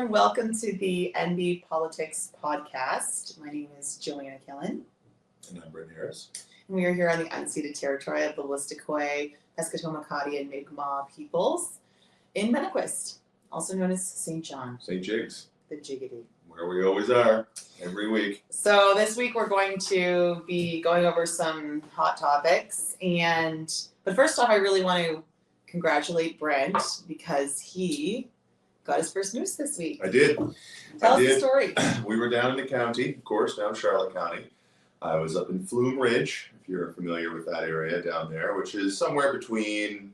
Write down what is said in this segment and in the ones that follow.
and welcome to the NB Politics podcast. My name is Joanna Killen. And I'm Brent Harris. And we are here on the unceded territory of the Wolastoqey, Pescataway, and Mi'kmaq peoples in Benequist, also known as St. John. St. Jigs. The Jiggity. Where we always are, every week. So this week we're going to be going over some hot topics. But first off, I really want to congratulate Brent because he got his first moose this week. I did. Tell us the story. We were down in the county, of course, down in Charlotte County. I was up in Flume Ridge, if you're familiar with that area down there, which is somewhere between,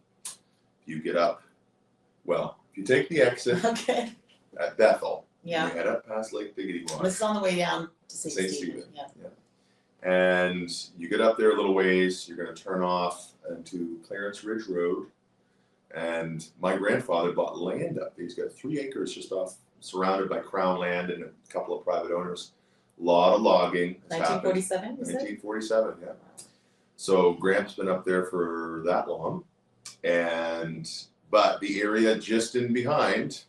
you get up, well, if you take the exit at Bethel, you head up past Lake Diggity Water. This is on the way down to St. Stephen. Yeah. And you get up there a little ways, you're going to turn off into Clarence Ridge Road. And my grandfather bought land up. He's got 3 acres just off, surrounded by crown land and a couple of private owners. A lot of logging. 1947, you said? 1947, yeah. So Gramps been up there for that long. But the area just in behind,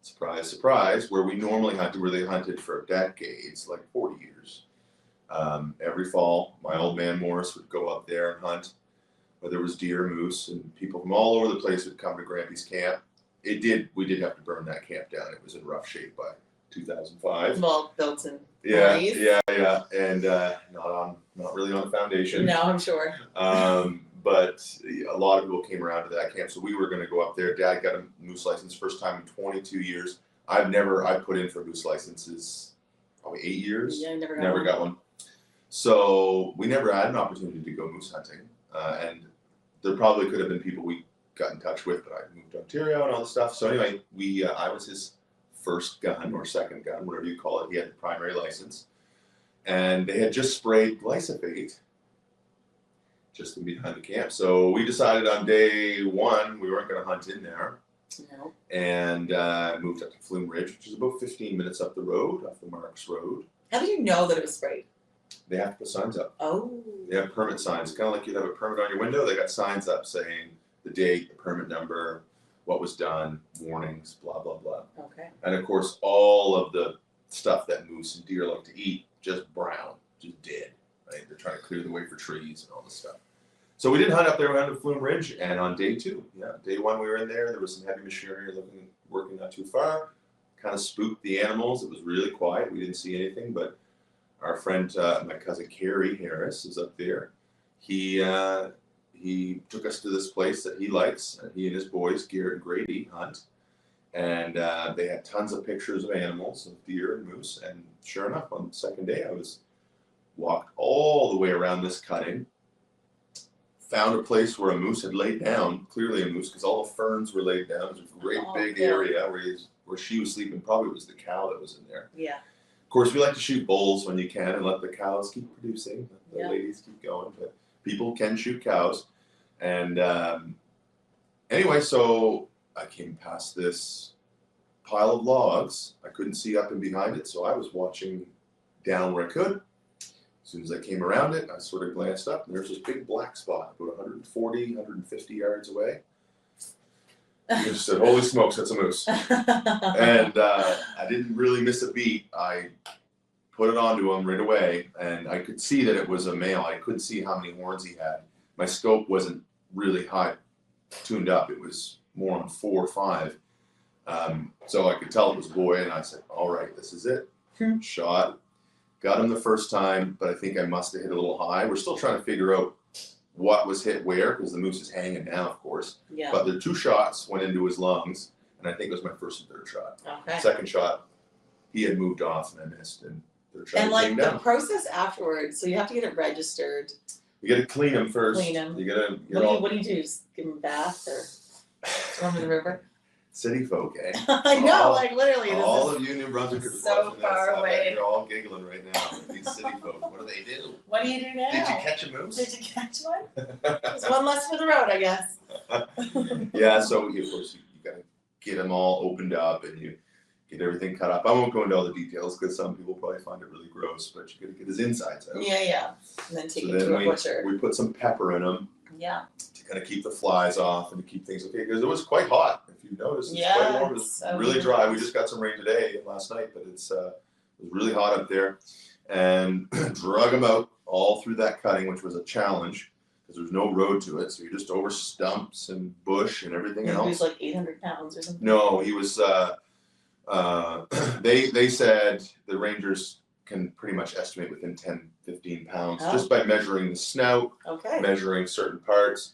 surprise, surprise, where we normally hunted, where they hunted for decades, like 40 years. Every fall, my old man Morris would go up there and hunt. Whether it was deer, moose, and people from all over the place would come to Grampy's camp. We did have to burn that camp down. It was in rough shape by 2005. Well, built in. Yeah, and not really on the foundation. No, I'm sure. But a lot of people came around to that camp, so we were going to go up there. Dad got a moose license first time in 22 years. I put in for moose licenses probably 8 years. Yeah, never got one. So we never had an opportunity to go moose hunting, and there probably could have been people we got in touch with, but I moved to Ontario and all this stuff. So anyway, I was his first gun or second gun, whatever you call it. He had the primary license, and they had just sprayed glyphosate just in behind the camp. So we decided on day one we weren't going to hunt in there. No. And moved up to Flume Ridge, which is about 15 minutes up the road, off the Marks Road. How did you know that it was sprayed? They have to put signs up. Oh. They have permit signs. Kind of like you'd have a permit on your window. They got signs up saying the date, the permit number, what was done, warnings, blah, blah, blah. Okay. And of course, all of the stuff that moose and deer like to eat, just brown, just dead. Right? They're trying to clear the way for trees and all this stuff. So we did hunt up there around Flume Ridge, and on day 2, day 1 we were in there. There was some heavy machinery working not too far. Kind of spooked the animals. It was really quiet. We didn't see anything, but our friend, my cousin Carrie Harris, is up there. He took us to this place that he likes. He and his boys, Garrett and Grady, hunt. And they had tons of pictures of animals, of deer and moose. And sure enough, on the second day, I walked all the way around this cutting, found a place where a moose had laid down, clearly a moose, because all the ferns were laid down. It was a great big area where she was sleeping. Probably it was the cow that was in there. Yeah. Of course, we like to shoot bulls when you can and let the cows keep producing. The ladies keep going, but people can shoot cows. And anyway, so I came past this pile of logs. I couldn't see up and behind it, so I was watching down where I could. As soon as I came around it, I sort of glanced up, and there's this big black spot about 140, 150 yards away. I just said, holy smokes, that's a moose. And I didn't really miss a beat. I put it onto him right away, and I could see that it was a male. I couldn't see how many horns he had. My scope wasn't really high tuned up. It was more on 4 or 5. So I could tell it was a boy, and I said, all right, this is it. Shot. Got him the first time, but I think I must have hit a little high. We're still trying to figure out what was hit where, because the moose is hanging down, of course. Yeah. But the 2 shots went into his lungs, and I think it was my first and third shot. Okay. Second shot, he had moved off, and I missed. And third shot, and like the process afterwards, so you have to get it registered. You got to clean him first. Clean him. You got to. What do you do? Just give him a bath or swim in the river? City folk, eh? I know, like literally. All of you New Brunswickers so far away. You're all giggling right now. These city folk, what do they do? What do you do now? Did you catch a moose? Did you catch one? There's one less for the road, I guess. Yeah, so of course you got to get them all opened up and you get everything cut up. I won't go into all the details because some people probably find it really gross, but you got to get his insides out. Yeah. And then take it to a butcher. We put some pepper in them. Yeah. To kind of keep the flies off and to keep things okay, because it was quite hot. if you've noticed. It's Yeah, quite warm. It's so really humid. dry. We just got some rain today and last night, but it was really hot up there. And drug them out all through that cutting, which was a challenge because there's no road to it. So you're just over stumps and bush and everything He else. was like 800 pounds or something. No, he was. They said the rangers can pretty much estimate within 10, 15 pounds just by measuring the snout, Okay. measuring certain parts.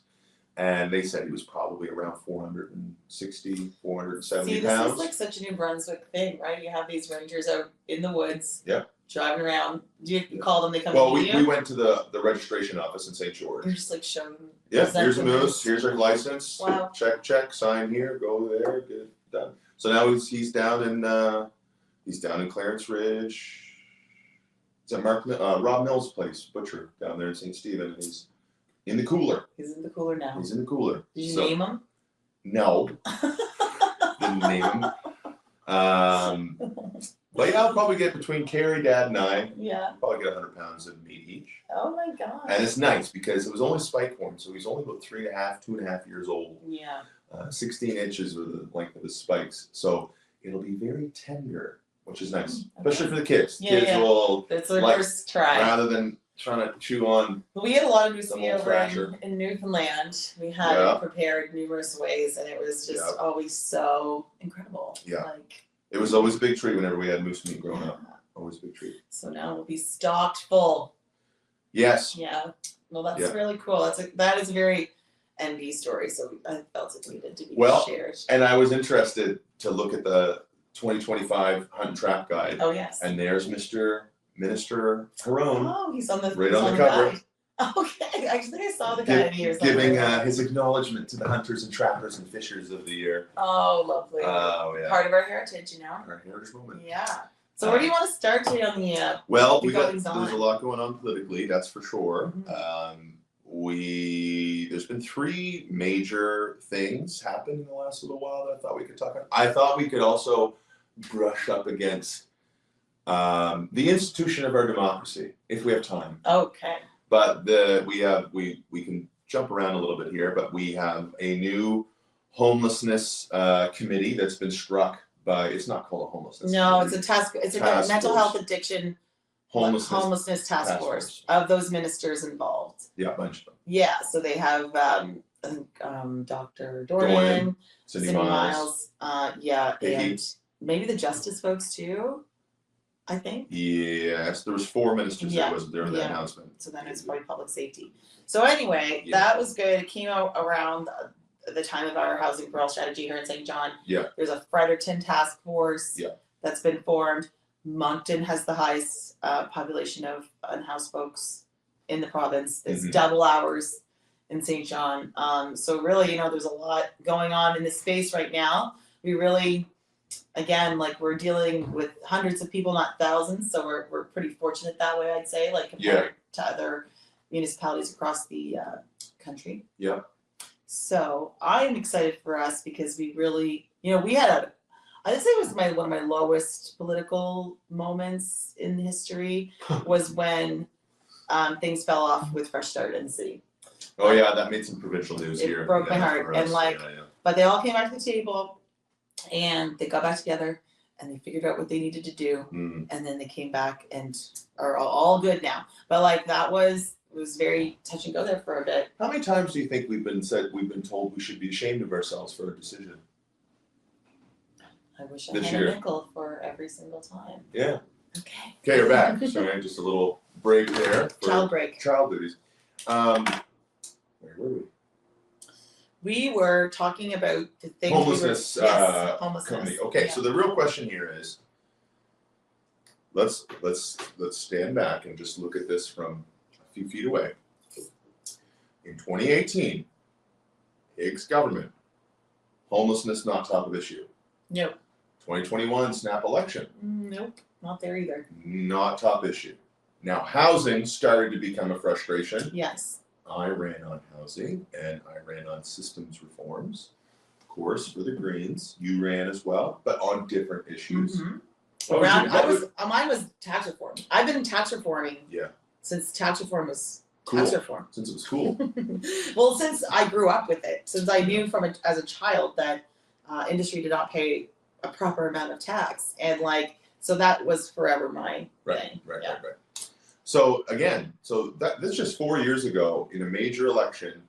And they said he was probably around 460, 470 See, pounds. this is like such a New Brunswick thing, right? You have these rangers out in the woods, driving around. Do you call them? They come Well, to we went to the registration office in St. George. You're just like showing them. Yeah, here's a moose. Here's our license. Wow. Check. Sign here. Go there. Good. Done. So now he's down in Clarence Ridge. It's at Rob Mills' place, butcher down there in St. Stephen. And he's in the cooler. He's in the cooler now. He's in the cooler. Did you name him? No. Didn't name him. But yeah, I'll probably get between Carrie, Dad, and I. Yeah. Probably get 100 pounds of meat each. Oh my god. And it's nice because it was only spike horn, so he's only about 2.5 years old. Yeah. 16 inches with the length of his spikes, so it'll be very tender, which is nice, especially for the kids. Yeah, Kids will It's their like, first try. rather than trying to chew on. We had a lot of moose Some meat old over thrasher. in Newfoundland. We had it prepared numerous ways, and it was just always so incredible. Yeah. Like, It was always a big treat whenever we had moose meat growing up. Always a big treat. So now we'll be stocked full. Yes. Yeah. Well, that's really cool. That is a very NB story. So I felt it needed to be shared. And I was interested to look at the 2025 Hunt and Trap Guide. Oh yes. And there's Minister Harone. Oh, he's on the right on the cover. Guide. Okay, I think I saw the guide here. Giving his acknowledgement to the hunters and trappers and fishers of the year. Oh, lovely. Oh yeah. Part of our heritage, you know. Our heritage moment. Yeah. So where do you want to start today on the? Well, there's a lot going on politically, that's for sure. Mm-hmm. There's been 3 major things happen in the last little while that I thought we could talk about. I thought we could also brush up against the institution of our democracy if we have time. Okay. But we can jump around a little bit here, but we have a new homelessness committee that's been struck by. It's not called a homelessness. No, committee. it's a mental health addiction homelessness task force of those ministers involved. Yeah, a bunch of them. Yeah, so they have Dr. Dornan, Cindy Miles, and maybe the justice folks too. I think. Yes, there was 4 ministers that wasn't there in the announcement. So then it's probably public safety. So anyway, that was good. It came out around the time of our housing for all strategy here in St. John. Yeah. There's a Fredericton task force that's been formed. Moncton has the highest population of unhoused folks in the province. It's double ours in St. John. So really, there's a lot going on in this space right now. We really, again, like we're dealing with hundreds of people, not thousands. So we're pretty fortunate that way, I'd say, like compared to other municipalities across the country. Yeah. So I'm excited for us because we really, we had I'd say it was one of my lowest political moments in history was when things fell off with Fresh Start in the city. Oh yeah, that made some provincial news here. It broke my heart, and but they all came back to the table, and they got back together, and they figured out what they needed to do, and then they came back and are all good now. But it was very touch and go there for a bit. How many times do you think we've been told we should be ashamed of ourselves for a decision? I wish I had a nickel for every single time. Yeah. Okay. Okay, we're back. Sorry, just a little break there. Child break. Child duties. Where were we? We were talking about the things homelessness. Homelessness. Company. Okay, so the real question here is, let's stand back and just look at this from a few feet away. In 2018, Higgs government, homelessness not top of issue. Nope. 2021 snap election. Nope, not there either. Not top issue. Now housing started to become a frustration. Yes. I ran on housing and I ran on systems reforms, of course, for the Greens. You ran as well, but on different issues. Mine was tax reform. I've been tax reforming since tax reform was tax reform. Since it was cool. Well, since I grew up with it, since I knew as a child that industry did not pay a proper amount of tax, and like so that was forever my thing. Right. Yeah. So again, that's just 4 years ago in a major election.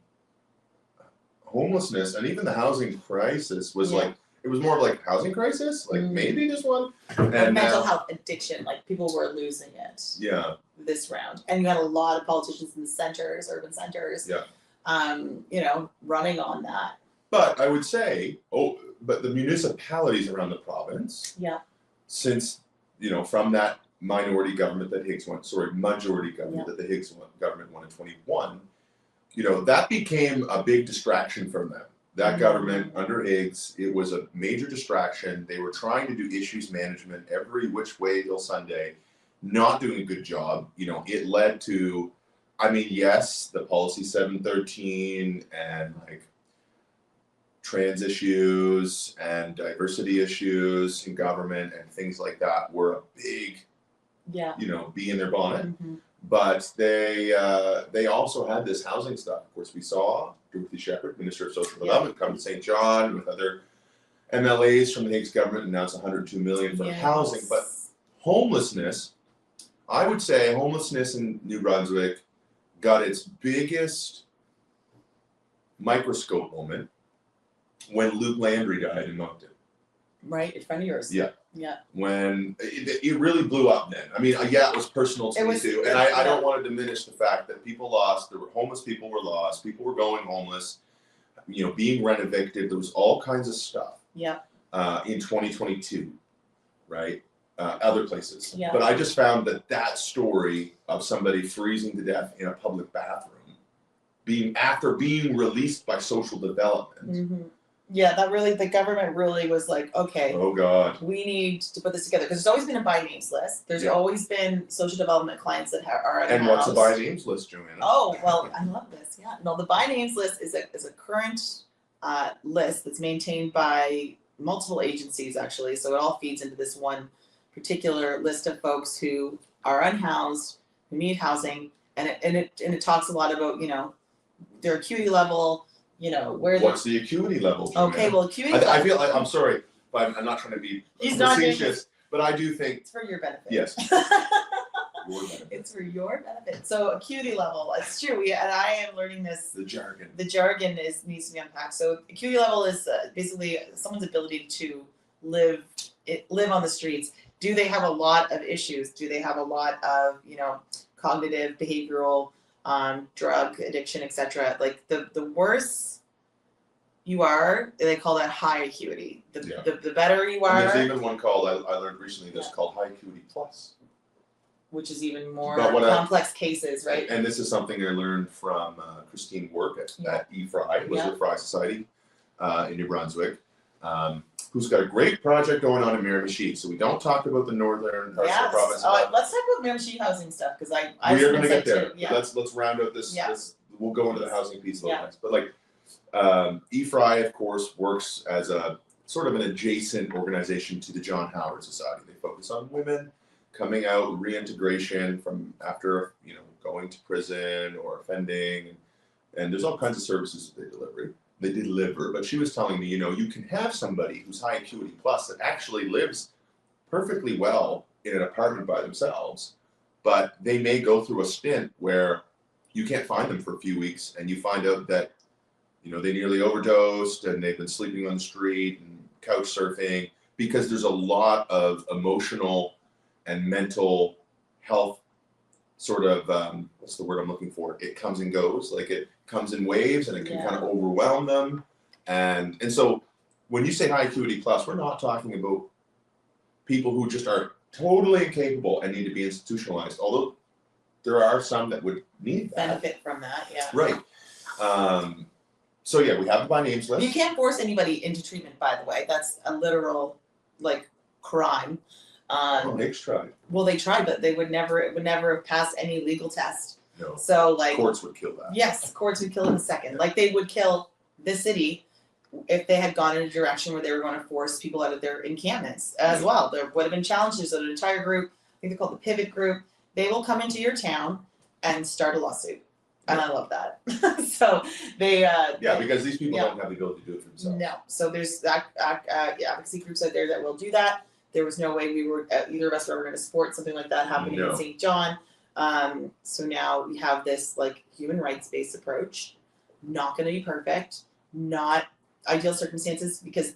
Homelessness and even the housing crisis was like, it was more of like housing crisis, like maybe this one, and mental health addiction, like people were losing it. Yeah. This round, and you had a lot of politicians in the centers, urban centers. Yeah. Running on that. But I would say, but the municipalities around the province. Yeah. Since from that minority government that majority government that the Higgs government won in 21. That became a big distraction from them. That government under Higgs, it was a major distraction. They were trying to do issues management every which way till Sunday, not doing a good job. It led to, yes, the policy 713 and like trans issues and diversity issues in government and things like that were a big, bee in their bonnet. Mm-hmm. But they also had this housing stuff. Of course, we saw Dorothy Shepherd, Minister of Social Development, come to St. John with other MLAs from the Higgs government and announce $102 million for housing. But homelessness, I would say homelessness in New Brunswick got its biggest microscope moment when Luke Landry died in Moncton. Right, in front of yours. Yeah. Yeah. When it really blew up then. It was personal to me too. And I don't want to diminish the fact that people lost, there were homeless people were lost, people were going homeless, being rent evicted, there was all kinds of stuff. Yeah. In 2022, right? Other places. Yeah. But I just found that story of somebody freezing to death in a public bathroom, after being released by social development. Mm-hmm. Yeah, the government really was like, okay. Oh God. We need to put this together because there's always been a by names list. There's always been social development clients that are in the house. What's a by names list, Joanna? Oh well, I love this. Yeah, no, the by names list is a current list that's maintained by multiple agencies actually. So it all feeds into this one particular list of folks who are unhoused, who need housing, and it talks a lot about their acuity level. What's the acuity level, Joanna? Okay, well, acuity level. I feel like, I'm sorry, but I'm not trying to be facetious, but I do think it's for your benefit. Yes. Your benefit. It's for your benefit. So acuity level, it's true. And I am learning this. The jargon. The jargon needs to be unpacked. So acuity level is basically someone's ability to live on the streets. Do they have a lot of issues? Do they have a lot of cognitive, behavioral, drug addiction, etc. Like the worse you are, they call that high acuity. The better you are. And there's even one called I learned recently that's called high acuity plus, which is even more complex cases, right? And this is something I learned from Christine Work at EFRI, Elizabeth Fry Society in New Brunswick, who's got a great project going on in Miramichi. So we don't talk about the northern parts of the province. Let's talk about Miramichi housing stuff because we are going to get there. Yeah. Let's round out this. We'll go into the housing piece a little next. But like EFRI, of course, works as a sort of an adjacent organization to the John Howard Society. They focus on women coming out, reintegration from after going to prison or offending, and there's all kinds of services that they deliver. But she was telling me, you can have somebody who's high acuity plus that actually lives perfectly well in an apartment by themselves, but they may go through a stint where you can't find them for a few weeks, and you find out that they nearly overdosed and they've been sleeping on the street and couch surfing, because there's a lot of emotional and mental health sort of what's the word I'm looking for? It comes and goes, like it comes in waves and it can kind of overwhelm them. And so when you say high acuity plus, we're not talking about people who just are totally incapable and need to be institutionalized, although there are some that would need that. Benefit from that, yeah. Right. So we have the by names list. You can't force anybody into treatment, by the way. That's a literal crime. Higgs tried. Well, they tried, but it would never pass any legal test. No. So courts would kill that. Yes, courts would kill in a second. Like they would kill this city if they had gone in a direction where they were going to force people out of their encampments as well. There would have been challenges. So an entire group, I think they're called the Pivot Group, they will come into your town and start a lawsuit. And I love that. So they because these people don't have the ability to do it for themselves. no. So there's advocacy groups out there that will do that. There was no way we were either of us were going to support something like that happening in St. John. So now we have this like human rights based approach. Not going to be perfect. Not ideal circumstances because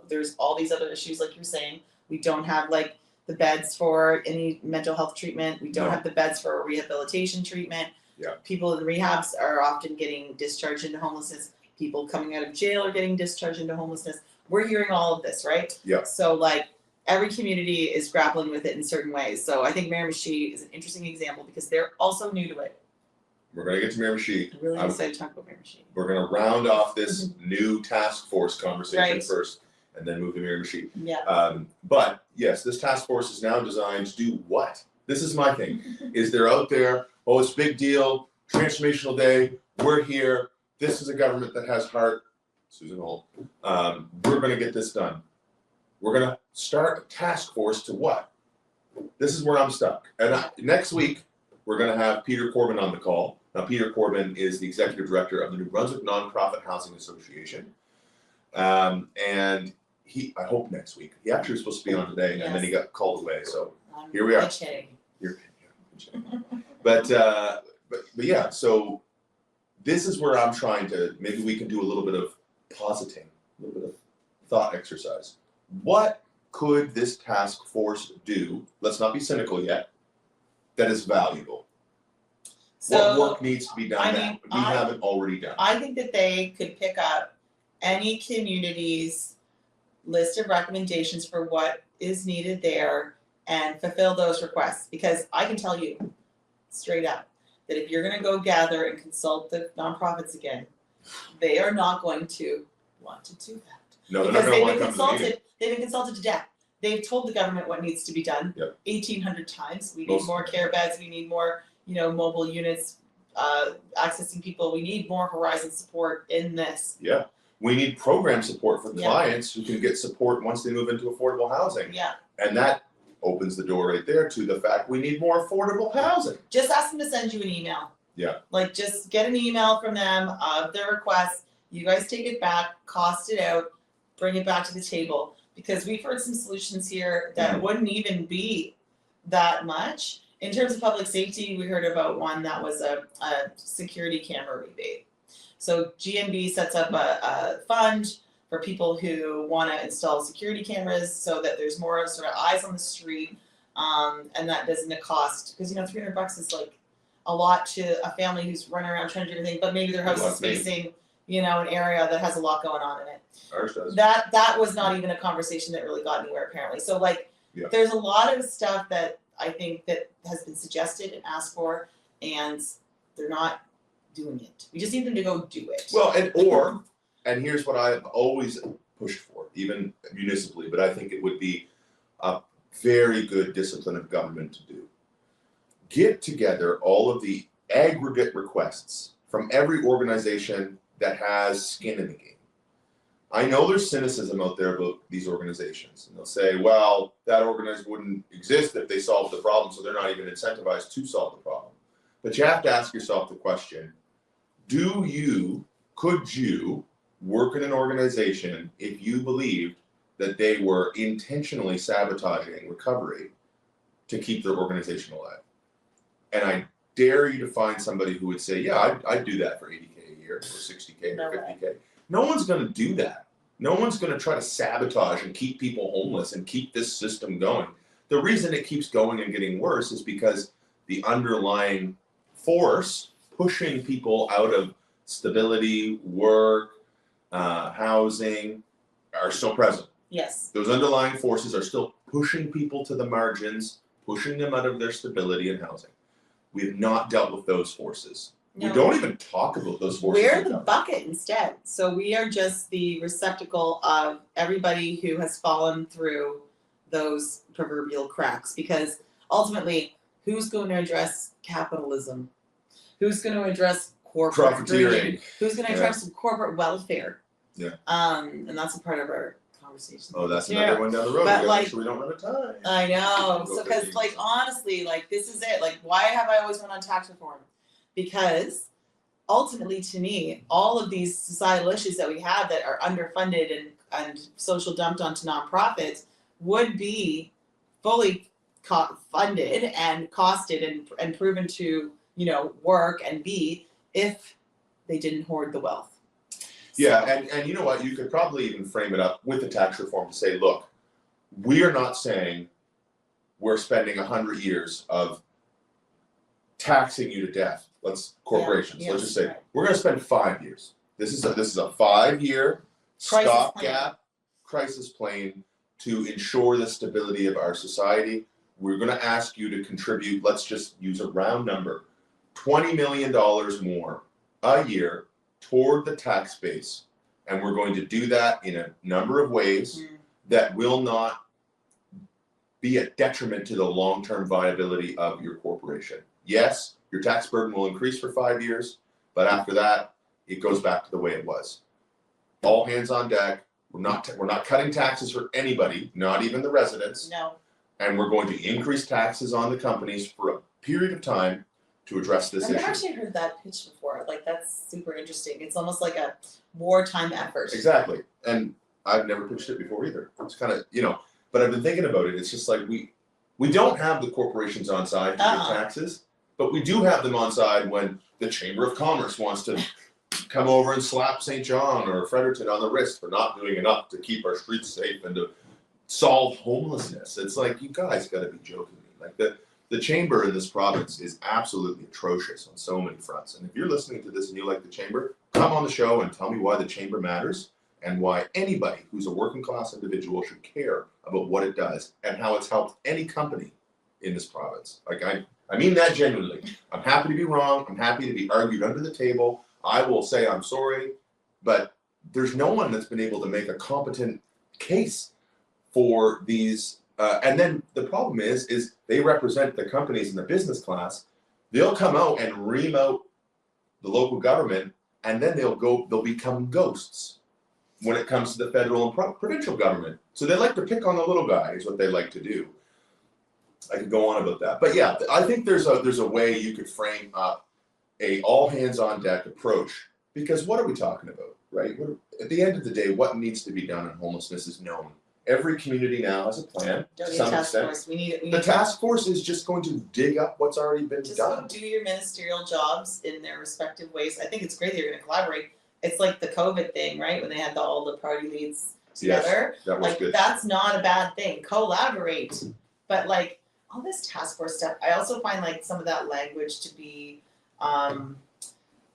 there's all these other issues like you're saying. We don't have like the beds for any mental health treatment. We don't have the beds for rehabilitation treatment. Yeah. People in rehabs are often getting discharged into homelessness. People coming out of jail are getting discharged into homelessness. We're hearing all of this, right? Yeah. So like every community is grappling with it in certain ways. So I think Miramichi is an interesting example because they're also new to it. We're going to get to Miramichi. I'm really excited to talk about Miramichi. We're going to round off this new task force conversation first and then move to Miramichi. Yeah. But yes, this task force is now designed to do what? This is my thing. Is they're out there, oh, it's a big deal, transformational day, we're here, this is a government that has heart, Susan Holt, we're going to get this done. We're going to start a task force to what? This is where I'm stuck. And next week, we're going to have Peter Corbin on the call. Now, Peter Corbin is the executive director of the New Brunswick Nonprofit Housing Association. And I hope next week. He actually was supposed to be on today, and then he got called away. So here we are. But yeah, so this is where I'm trying to, maybe we can do a little bit of positing, a little bit of thought exercise. What could this task force do? Let's not be cynical yet. That is valuable. So, what work needs to be done that we haven't already done? I think that they could pick up any community's list of recommendations for what is needed there and fulfill those requests. Because I can tell you straight up that if you're going to go gather and consult the nonprofits again, they are not going to want to do that. No, because they've been consulted. They've been consulted to death. They've told the government what needs to be done 1,800 times. We need more care beds. We need more, mobile units, accessing people. We need more horizon support in this. Yeah. We need program support for clients who can get support once they move into affordable housing. Yeah. And that opens the door right there to the fact we need more affordable housing. Just ask them to send you an email. Yeah. Like just get an email from them of their request. You guys take it back, cost it out, bring it back to the table. Because we've heard some solutions here that wouldn't even be that much. In terms of public safety, we heard about one that was a security camera rebate. So GNB sets up a fund for people who want to install security cameras so that there's more sort of eyes on the street, and that doesn't cost. Because $300 is like a lot to a family who's running around trying to do everything, but maybe their house is facing an area that has a lot going on in it. Ours does. That was not even a conversation that really got anywhere apparently. So there's a lot of stuff that I think that has been suggested and asked for, and they're not doing it. We just need them to go do it. Well, and here's what I've always pushed for, even municipally, but I think it would be a very good discipline of government to do. Get together all of the aggregate requests from every organization that has skin in the game. I know there's cynicism out there about these organizations, and they'll say, well, that organization wouldn't exist if they solved the problem, so they're not even incentivized to solve the problem. But you have to ask yourself the question, could you work in an organization if you believed that they were intentionally sabotaging recovery to keep their organization alive? And I dare you to find somebody who would say, yeah, I'd do that for 80K a year, or 60K or 50K. No one's going to do that. No one's going to try to sabotage and keep people homeless and keep this system going. The reason it keeps going and getting worse is because the underlying force pushing people out of stability, work, housing are still present. Yes. Those underlying forces are still pushing people to the margins, pushing them out of their stability and housing. We have not dealt with those forces. No. We don't even talk about those forces. We're the bucket instead. So we are just the receptacle of everybody who has fallen through those proverbial cracks. Because ultimately, who's going to address capitalism? Who's going to address corporate greed? Who's going to address some corporate welfare? Yeah. And that's a part of our conversation. Oh, that's another one down the road. But we don't have time. I know. So because honestly, this is it. Why have I always went on tax reform? Because ultimately, to me, all of these societal issues that we have that are underfunded and social dumped onto nonprofits would be fully funded and costed and proven to, work and be if they didn't hoard the wealth. Yeah, and you know what? You could probably even frame it up with the tax reform to say, look, we are not saying we're spending 100 years of taxing you to death. Corporations. Yeah, let's just say right. we're going to spend 5 years. This is a 5-year stopgap crisis plan to ensure the stability of our society. We're going to ask you to contribute. Let's just use a round number, $20 million more a year toward the tax base, and we're going to do that in a number of ways that will not be a detriment to the long-term viability of your corporation. Yes, your tax burden will increase for 5 years, but after that, it goes back to the way it was. All hands on deck. We're not cutting taxes for anybody, not even the residents. No. And we're going to increase taxes on the companies for a period of time to address this issue. I've actually heard that pitch before. Like, that's super interesting. It's almost like a wartime effort. Exactly. And I've never pitched it before either. It's kind of, but I've been thinking about it. It's just like we don't have the corporations on side to pay taxes, but we do have them on side when the Chamber of Commerce wants to come over and slap St. John or Fredericton on the wrist for not doing enough to keep our streets safe and to solve homelessness. It's like, you guys got to be joking me. Like the chamber in this province is absolutely atrocious on so many fronts. And if you're listening to this and you like the chamber, come on the show and tell me why the chamber matters and why anybody who's a working class individual should care about what it does and how it's helped any company in this province. Like, I mean that genuinely. I'm happy to be wrong. I'm happy to be argued under the table. I will say I'm sorry, but there's no one that's been able to make a competent case for these. And then the problem is they represent the companies in the business class. They'll come out and ream out the local government, and then they'll become ghosts when it comes to the federal and provincial government. So they like to pick on the little guy is what they like to do. I could go on about that. But yeah, I think there's a way you could frame up a all hands on deck approach, because what are we talking about, right? At the end of the day, what needs to be done in homelessness is known. Every community now has a plan to some extent. The task force is just going to dig up what's already been done. Do your ministerial jobs in their respective ways. I think it's great that you're going to collaborate. It's like the COVID thing, right? When they had all the party leads together. Yes, that was good. That's not a bad thing. Collaborate. But all this task force stuff, I also find some of that language to be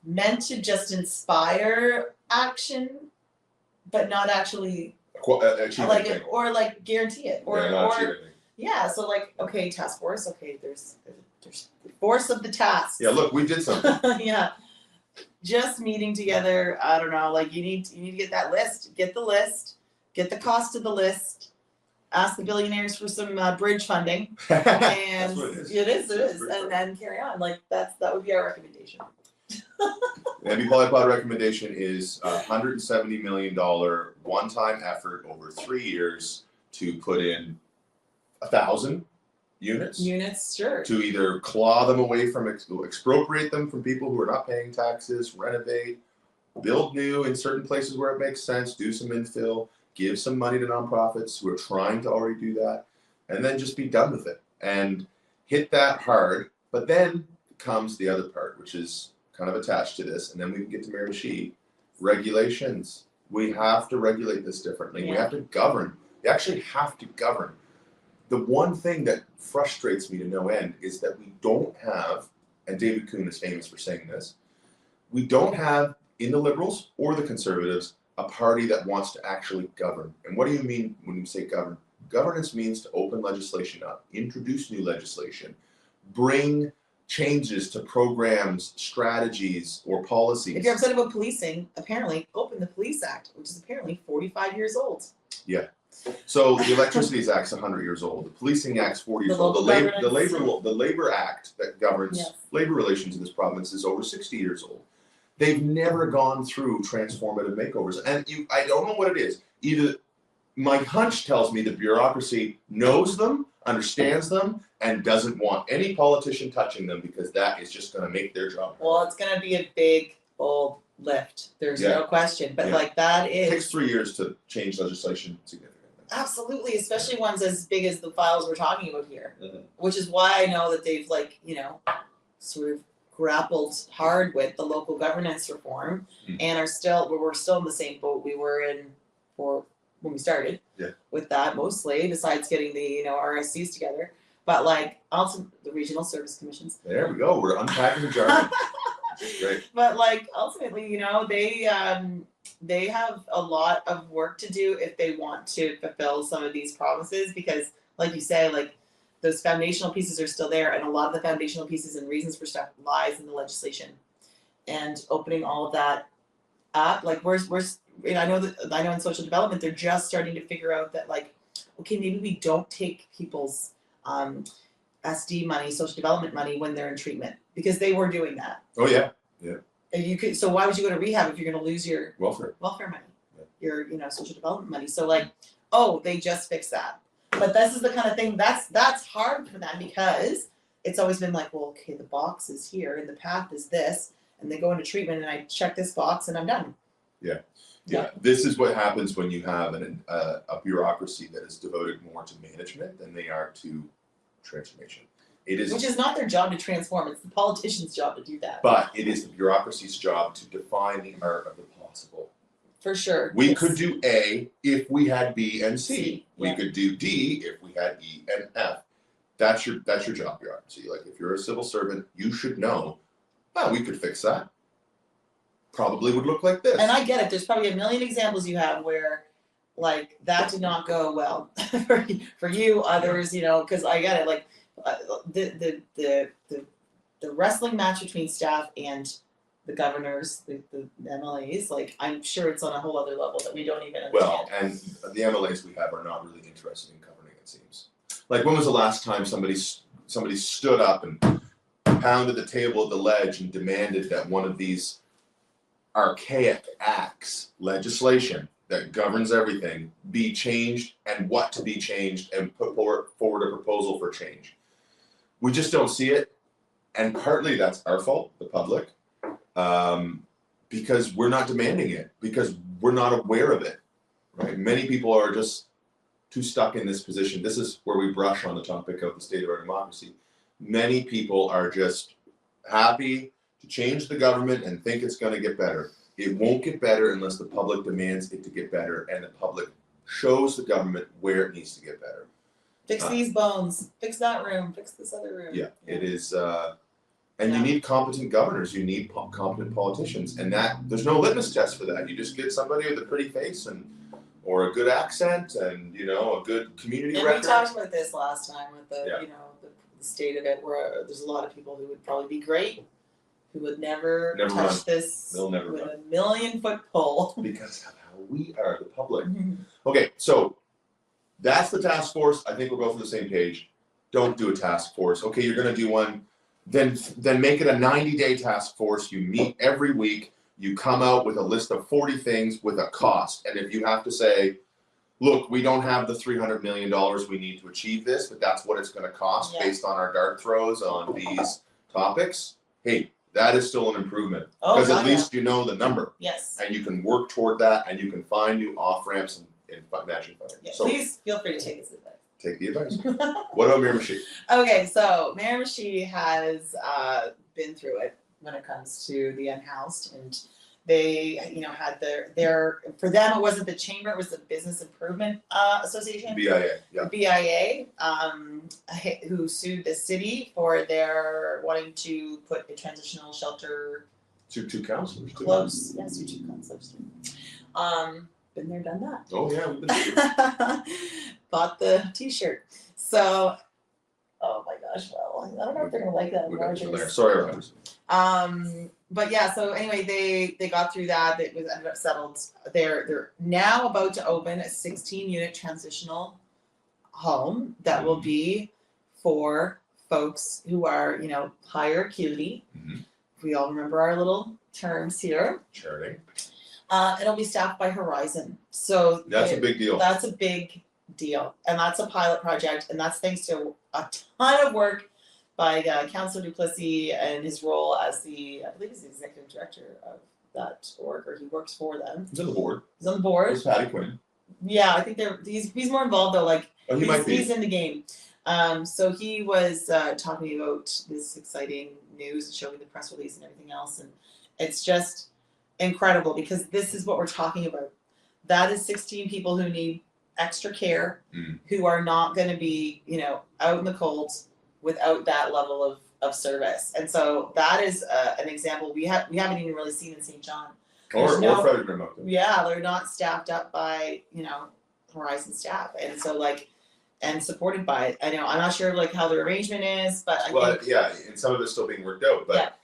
meant to just inspire action, but not actually guarantee it so okay, task force, okay, there's the force of the task. Yeah, look, we did something. Yeah, just meeting together. I don't know, you need to get that list, get the cost of the list, ask the billionaires for some bridge funding, and it is, and then carry on. That would be our recommendation. The PoliPod recommendation is $170 million one-time effort over 3 years to put in 1,000 units. Units, sure. To either claw them away from, expropriate them from people who are not paying taxes, renovate, build new in certain places where it makes sense, do some infill, give some money to nonprofits who are trying to already do that, and then just be done with it and hit that hard. But then comes the other part, which is kind of attached to this, and then we can get to Miramichi. Regulations. We have to regulate this differently. Yeah. We have to govern. We actually have to govern. The one thing that frustrates me to no end is that we don't have, and David Kuhn is famous for saying this, we don't have in the Liberals or the Conservatives a party that wants to actually govern. And what do you mean when you say govern? Governance means to open legislation up, introduce new legislation, bring changes to programs, strategies, or policies. If you're upset about policing, apparently open the Police Act, which is apparently 45 years old. Yeah. So the Electricity Act's 100 years old. The Policing Act's 40 years old. The Labor Act that governs labor relations in this province is over 60 years old. They've never gone through transformative makeovers. And I don't know what it is. Either my hunch tells me the bureaucracy knows them, understands them, and doesn't want any politician touching them because that is just going to make their job. Well, it's going to be a big old lift. There's Yeah. no question. But Yeah. like that It is takes 3 years to change legislation significantly. absolutely, especially ones as big as the files we're talking about here. Mhm. Which is why I know that they've sort of grappled hard with the local governance reform and we're still in the same boat we were in for when we started with that mostly, besides getting the RSCs together. But like also the regional service commissions. There we go. We're unpacking the jargon. Great. But like ultimately, they have a lot of work to do if they want to fulfill some of these promises, because like you say, like those foundational pieces are still there, and a lot of the foundational pieces and reasons for stuff lies in the legislation. And opening all of that up, like I know in social development they're just starting to figure out that like, okay, maybe we don't take people's SD money, social development money when they're in treatment, because they were doing that. Oh yeah. And you could, so why would you go to rehab if you're going to lose your Welfare money, Yeah. your social development money? So like, oh, they just fixed that. But this is the kind of thing that's hard for them, because it's always been like, well, okay, the box is here and the path is this, and they go into treatment and I check this box and I'm done. Yeah. This is what happens when you have a bureaucracy that is devoted more to management than they are to transformation. Which is not their job to transform. It's the politician's job to do that. But it is the bureaucracy's job to define the art of the possible. For sure. We could do A if we had B and C. C, We yeah. could do D if we had E and F. That's your job, bureaucracy. Like if you're a civil servant, you should know, well, we could fix that. Probably would look like this. And I get it. There's probably a million examples you have where like that did not go well for you, others, because I get it. Like the wrestling match between staff and the governors, the MLAs, like I'm sure it's on a whole other level that we don't even understand. Well, and the MLAs we have are not really interested in governing, it seems. Like when was the last time somebody stood up and pounded the table at the ledge and demanded that one of these archaic acts, legislation that governs everything, be changed, and what to be changed, and put forward a proposal for change? We just don't see it, and partly that's our fault, the public, because we're not demanding it, because we're not aware of it, right? Many people are just too stuck in this position. This is where we brush on the topic of the state of our democracy. Many people are just happy to change the government and think it's going to get better. It won't get better unless the public demands it to get better, and the public shows the government where it needs to get better. Fix these bones, fix that room, fix this other room. Yeah, it is, and you need competent governors, you need competent politicians, and that there's no litmus test for that. You just get somebody with a pretty face or a good accent and a good community record. And we talked about this last time with the state of it, where there's a lot of people who would probably be great, who would never touch run. this They'll never with run. a 1,000,000-foot pole. Because of how we are, the public. Okay, so that's the task force. I think we're both on the same page. Don't do a task force. Okay, you're gonna do one, then make it a 90-day task force. You meet every week. You come out with a list of 40 things with a cost. And if you have to say, look, we don't have the $300 million we need to achieve this, but that's what it's gonna cost based on our dart throws on these topics, hey, that is still an improvement. Because at least you know the number. Yes. And you can work toward that, and you can find new off-ramps and matching funding. Yeah, So please feel free to take this advice. take the advice. What about Miramichi? Okay, so Miramichi has been through it when it comes to the unhoused, and they, had their for them it wasn't the chamber, it was the Business Improvement Association. BIA, yeah. BIA, who sued the city for their wanting to put a transitional shelter Two councillors too. close. Yes, two counselors. Been there, done that. Oh yeah, we've been Bought the T-shirt. So, oh my gosh, well, I don't know if they're gonna like that. we got you there. Sorry, Rogers. But yeah, so anyway, they got through that. It was ended up settled. They're now about to open a 16-unit transitional home that will be for folks who are, higher acuity. Mhm. We all remember our little terms here. Charity. It'll be staffed by Horizon. So That's a big deal. That's a big deal, and that's a pilot project, and that's thanks to a ton of work by Councillor Duplessis and his role as I believe he's the executive director of that org, or he works for them. He's on the board. He's on the board. It's Patty Quinn. Yeah, I think he's more involved though. Like He might be. He's in the game. So he was talking about this exciting news and showing the press release and everything else, and it's just incredible because this is what we're talking about. That is 16 people who need extra care, who are not going to be, out in the cold without that level of service. And so that is an example we haven't even really seen in St. John. Or Frederick Moncton. Yeah, they're not staffed up by, Horizon staff. And so and supported by it. I know, I'm not sure how the arrangement is, but I think yeah, and some of it's still being worked out, but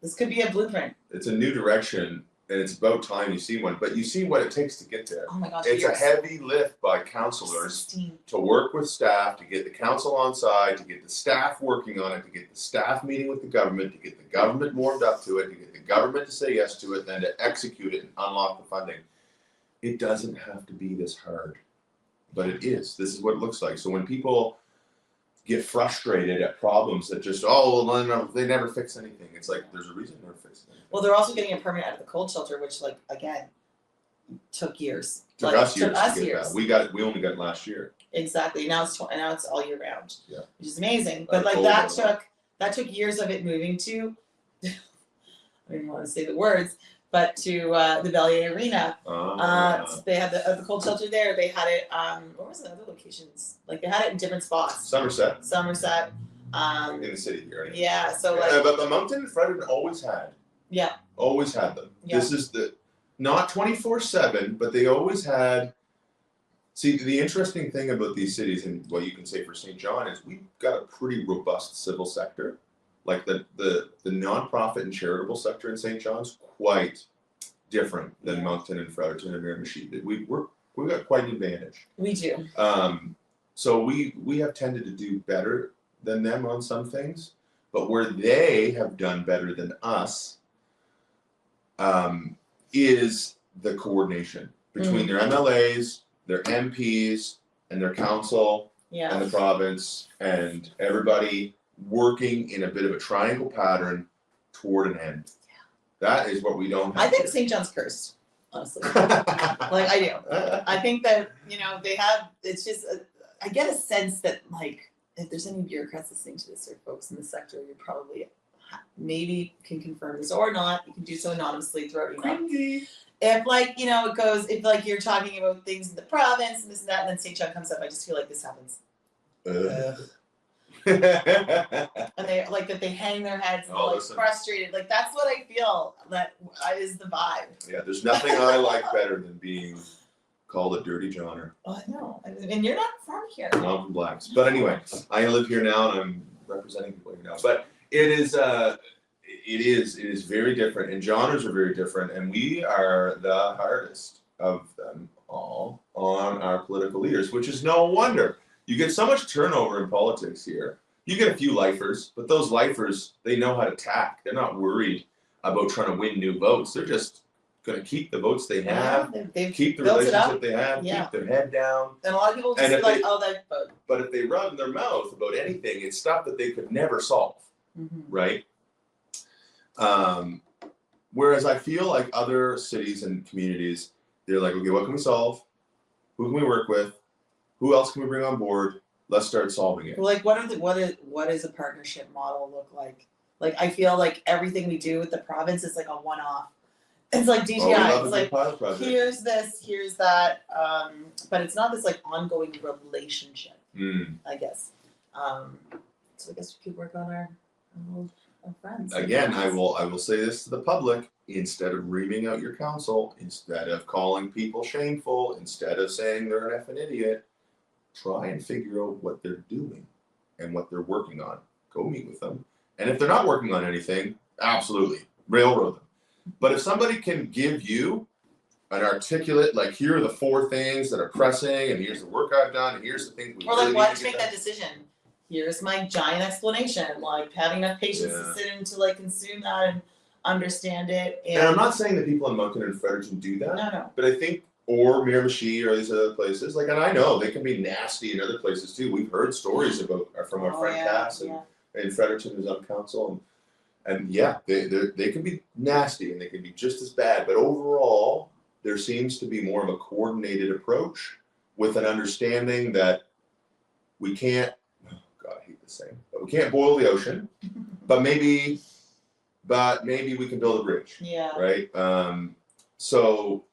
this could be a blueprint. It's a new direction, and it's about time you see one. But you see what it takes to get there. Oh my gosh, it's a heavy lift by councillors to work with staff, to get the council on side, to get the staff working on it, to get the staff meeting with the government, to get the government warmed up to it, to get the government to say yes to it, then to execute it and unlock the funding. It doesn't have to be this hard, but it is. This is what it looks like. So when people get frustrated at problems that just, they never fix anything. It's like, there's a reason they're fixing anything. Well, they're also getting a permit out of the cold shelter, which again, took years. Took us years. We only got it last year. Exactly. Now it's all year round. Yeah. Which is amazing. But that took years of it moving to, I don't even want to say the words, but to the Bellier Arena. So they had the cold shelter there. They had it, what was the other locations? They had it in different spots. Somerset. In the city here. Yeah, so but the Moncton and Frederick always had. Yeah. Always had them. Yeah. This is not 24/7, but they always had. See, the interesting thing about these cities, and what you can say for St. John, is we've got a pretty robust civil sector. Like the nonprofit and charitable sector in St. John's quite different than Moncton and Fredericton and Miramichi. We've got quite an advantage. We do. So we have tended to do better than them on some things, but where they have done better than us is the coordination between their MLAs, their MPs, and their council, and the province, and everybody working in a bit of a triangle pattern toward an end. Yeah. That is what we don't have. I think St. John's cursed, honestly. I do. I think that, they have, it's just, I get a sense that, if there's any bureaucrats listening to this or folks in the sector, you probably maybe can confirm this or not. You can do so anonymously throughout email. If it goes, if you're talking about things in the province and this and that, and then St. John comes up, I just feel like this happens. And they that they hang their heads and they're frustrated. That's what I feel. That is the vibe. Yeah, there's nothing I like better than being called a dirty Johnner. Oh, I know. And you're not from here. No, I'm from Blacks. But anyway, I live here now and I'm representing people here now. But it is very different, and genres are very different, and we are the hardest of them all on our political leaders, which is no wonder. You get so much turnover in politics here. You get a few lifers, but those lifers, they know how to tack. They're not worried about trying to win new votes. They're just going to keep the votes they have, keep the relationship they have, keep their head down. And a lot of people just that vote. But if they run their mouth about anything, it's stuff that they could never solve, right? Whereas I feel like other cities and communities, they're like, okay, what can we solve? Who can we work with? Who else can we bring on board? Let's start solving it. What does a partnership model look like? I feel like everything we do with the province is a one-off. It's like DGI. It's here's this, here's that, but it's not this ongoing relationship. I guess. So I guess we could work on our friends. Again, I will say this to the public: instead of reaming out your council, instead of calling people shameful, instead of saying they're an effing idiot, try and figure out what they're doing and what they're working on. Go meet with them. And if they're not working on anything, absolutely, railroad them. But if somebody can give you an articulate, here are the 4 things that are pressing, and here's the work I've done, and here's the things we really why don't you make that decision? Here's my giant explanation, having enough patience to sit and to consume that and understand it. And I'm not saying that people in Moncton and Fredericton do that. No. But I think, or Miramichi or these other places, and I know they can be nasty in other places too. We've heard stories from our friend Cass and Fredericton, who's on council, And yeah, they can be nasty and they can be just as bad. But overall, there seems to be more of a coordinated approach with an understanding that we can't, oh God, I hate this saying, but we can't boil the ocean, but maybe we can build a bridge. Yeah. Right. So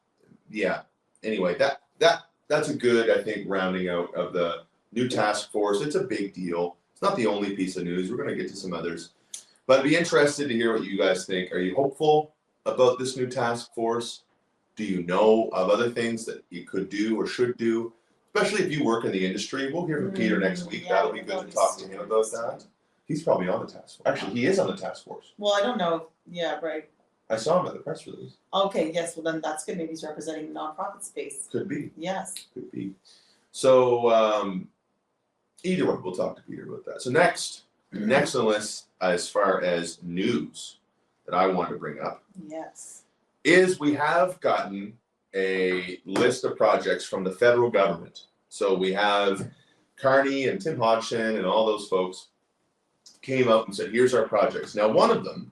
yeah. Anyway, that's a good, I think, rounding out of the new task force. It's a big deal. It's not the only piece of news. We're going to get to some others, but I'd be interested to hear what you guys think. Are you hopeful about this new task force? Do you know of other things that you could do or should do? Especially if you work in the industry. We'll hear from Peter next week. Yeah, That'll be good to talk to him about that. He's probably on the task force. Actually, he is on the task force. Well, I don't know. Yeah, right. I saw him at the press release. Okay, yes, well then that's good. Maybe he's representing the nonprofit space. Could be. Yes. Could be. So either way, we'll talk to Peter about that. So next on the list, as far as news that I wanted to bring up, Yes. is we have gotten a list of projects from the federal government. So we have Carney and Tim Hodgson and all those folks came out and said, here's our projects. Now, one of them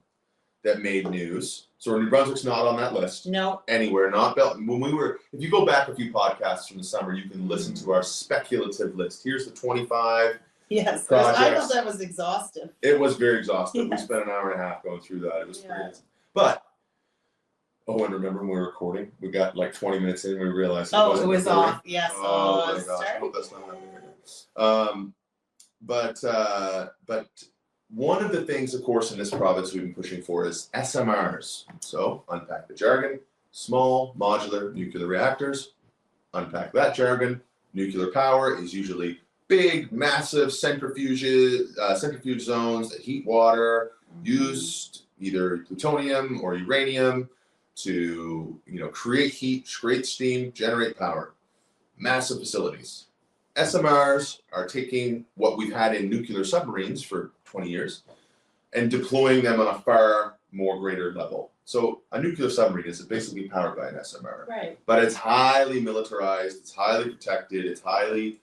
that made news, so New Brunswick's not on that list No. anywhere, not when we were, if you go back a few podcasts from the summer, you can listen to our speculative list. Here's the 25 Yes. projects. I thought that was exhaustive. It was very exhaustive. Yes. We spent an hour and a half going through that. It was Yeah. pretty. But and remember when we were recording, we got like 20 minutes in, and we realized Oh, it was off. Yes. Oh my gosh! I sorry. hope that's not happening right now. But one of the things, of course, in this province we've been pushing for is SMRs. So unpack the jargon: small modular nuclear reactors. Unpack that jargon. Nuclear power is usually big, massive centrifuge zones that heat water, used either plutonium or uranium to create heat, create steam, generate power. Massive facilities. SMRs are taking what we've had in nuclear submarines for 20 years and deploying them on a far more greater level. So a nuclear submarine is basically powered by an SMR. Right. But it's highly militarized, it's highly protected, it's highly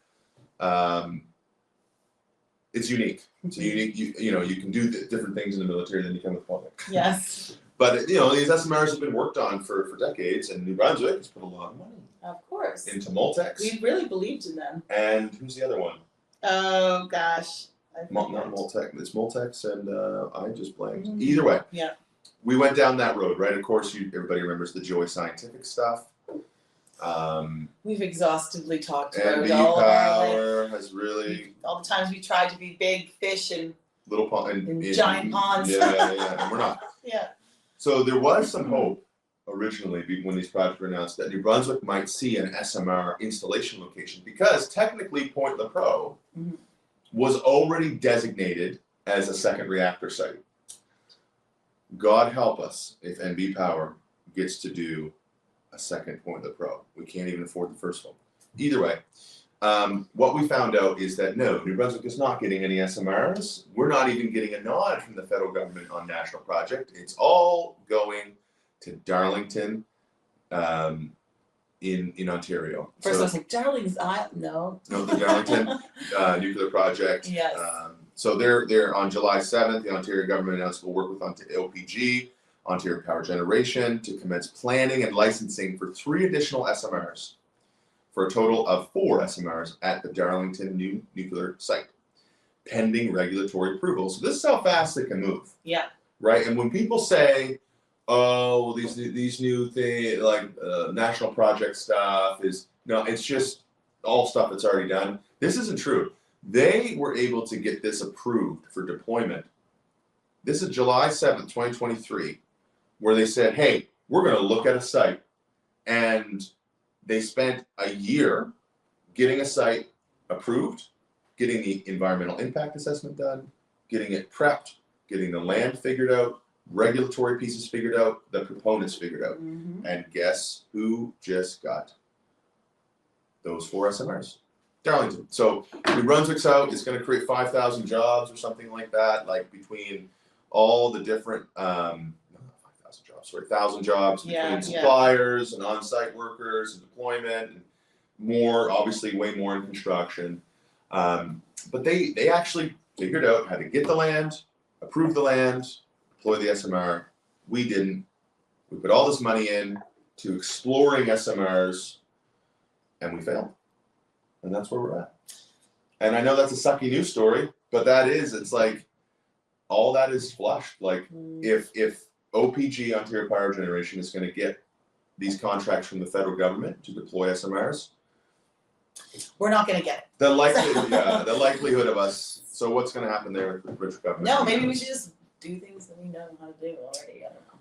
it's unique. It's unique. You can do different things in the military than you can with public. Yes. But these SMRs have been worked on for decades, and New Brunswick has put a lot of money Of course. into Moltex. We really believed in them. And who's the other one? Oh gosh. Not Moltex. It's Moltex, and I just blanked. Mhm. Either way, Yeah. we went down that road, right? Of course, everybody remembers the Joy Scientific stuff. We've exhaustively talked about And it all of our life. Power has really All the times we tried to be big fish and little pond in giant ponds. Yeah, and we're not. yeah. So there was some hope originally when these projects were announced that New Brunswick might see an SMR installation location because technically Point Lepreau Mhm. was already designated as a second reactor site. God help us if NB Power gets to do a second Point Lepreau. We can't even afford the first one. Either way, what we found out is that no, New Brunswick is not getting any SMRs. We're not even getting a nod from the federal government on national project. It's all going to Darlington in Ontario. First So- I was like, Darling's no. no, the Darlington nuclear project. Yes. So they're on July 7th, the Ontario government announced will work with LPG, Ontario Power Generation, to commence planning and licensing for 3 additional SMRs, for a total of 4 SMRs at the Darlington new nuclear site, pending regulatory approval. So this is how fast it can move. Yeah. Right? And when people say, oh, well, these new things, like national project stuff is, no, it's just all stuff that's already done. This isn't true. They were able to get this approved for deployment. This is July 7th, 2023, where they said, hey, we're going to look at a site. And they spent a year getting a site approved, getting the environmental impact assessment done, getting it prepped, getting the land figured out, regulatory pieces figured out, the components figured out. Mm-hmm. And guess who just got those 4 SMRs? Darlington. So New Brunswick's out. It's going to create 5,000 jobs or something like that, like between all the different, not 5,000 jobs, sorry, 1,000 jobs between suppliers and on-site workers and deployment, and more, obviously way more in construction. But they actually figured out how to get the land, approve the land, deploy the SMR. We didn't. We put all this money in to exploring SMRs, and we failed. And that's where we're at. And I know that's a sucky news story, but it's like, all that is flushed. Like, if OPG, Ontario Power Generation, is going to get these contracts from the federal government to deploy SMRs, we're not going to get it. the likelihood of us. So what's going to happen there with the British government? No, maybe we should just do things that we know how to do already. I don't know.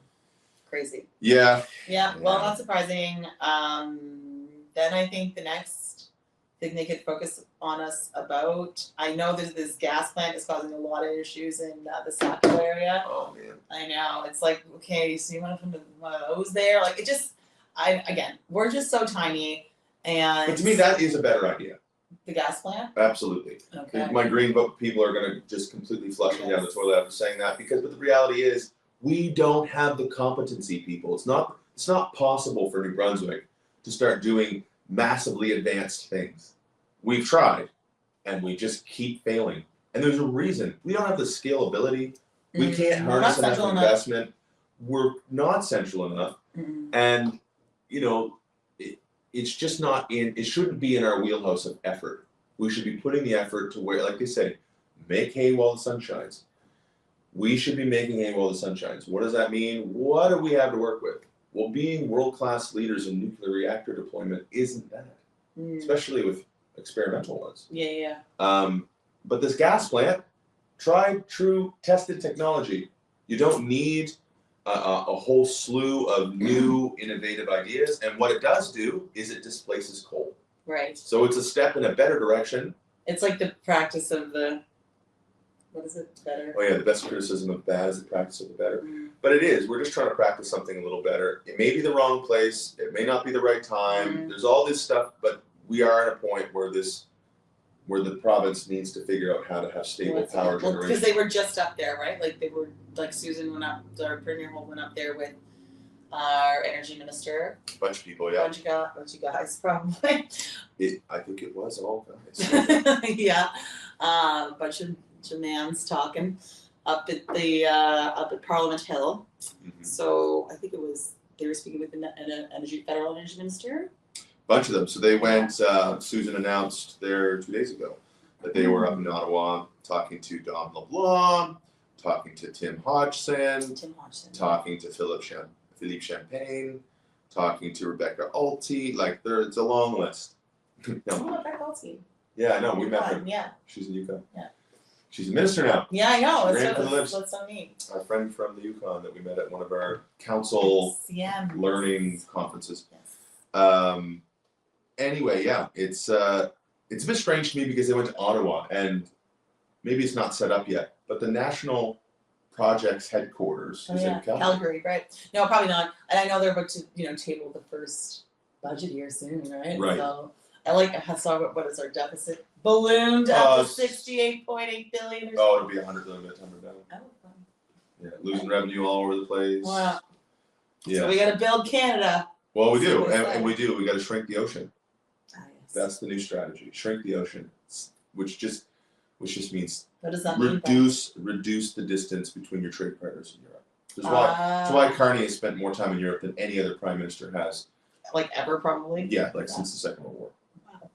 Crazy. Yeah. Yeah. Well, not surprising. Then I think the next thing they could focus on us about. I know there's this gas plant is causing a lot of issues in the Saco area. Oh man. I know. It's like, okay, so you want to put one of those there? Like, it just. We're just so tiny, and. But to me, that is a better idea. The gas plant. Absolutely. Okay. My green vote people are going to just completely flush me down the toilet after saying that, but the reality is we don't have the competency, people. It's not possible for New Brunswick to start doing massively advanced things. We've tried, and we just keep failing. And there's a reason. We don't have the scalability. We can't harness enough investment. We're not central enough. And, it's just not it shouldn't be in our wheelhouse of effort. We should be putting the effort to where, like they say, make hay while the sun shines. We should be making hay while the sun shines. What does that mean? What do we have to work with? Well, being world-class leaders in nuclear reactor deployment isn't that, especially with experimental ones. Yeah. But this gas plant, tried, true, tested technology. You don't need a whole slew of new innovative ideas, and what it does do is it displaces coal. Right. So it's a step in a better direction. It's like the practice of the. What is it? Better. Oh yeah, the best criticism of bad is the practice of the better. But it is. We're just trying to practice something a little better. It may be the wrong place. It may not be the right time. There's all this stuff, but we are at a point where the province needs to figure out how to have stable power generation. Because they were just up there, right? Like they were, like Susan went up, our Premier Holt went up there with our energy minister. A bunch of people, yeah. Bunch of guys, probably. I think it was all guys. Yeah, bunch of mans talking up at Parliament Hill. So I think they were speaking with the federal energy minister. Bunch of them. So they went, Susan announced there 2 days ago that they were up in Ottawa talking to Dom LeBlanc, talking to Tim Hodgson, talking to Philippe Champagne, talking to Rebecca Alty. Like, it's a long list. Rebecca Alty. Yeah, I know. We met her. Yeah. She's in Yukon. Yeah. She's a minister now. Yeah, I know. That's so neat. Our friend from the Yukon that we met at one of our council learning conferences. Yes. Anyway, yeah, it's a bit strange to me because they went to Ottawa, and maybe it's not set up yet, but the national projects headquarters is in Calgary, right? No, probably not. And I know they're about to, table the first budget year soon, right? Right. So I saw what is our deficit ballooned up to 68.8 billion. Or it'll be 100 billion by the time we're done. Oh, fun. Yeah, losing revenue all over the place. Wow. Yeah. So we got to build Canada. Well, we do, and we do. We got to shrink the ocean. Yes. That's the new strategy. Shrink the ocean, which just means what does that mean? Reduce the distance between your trade partners in Europe. That's why Carney has spent more time in Europe than any other prime minister has. Like ever, probably. Yeah, since the Second World War. Wow.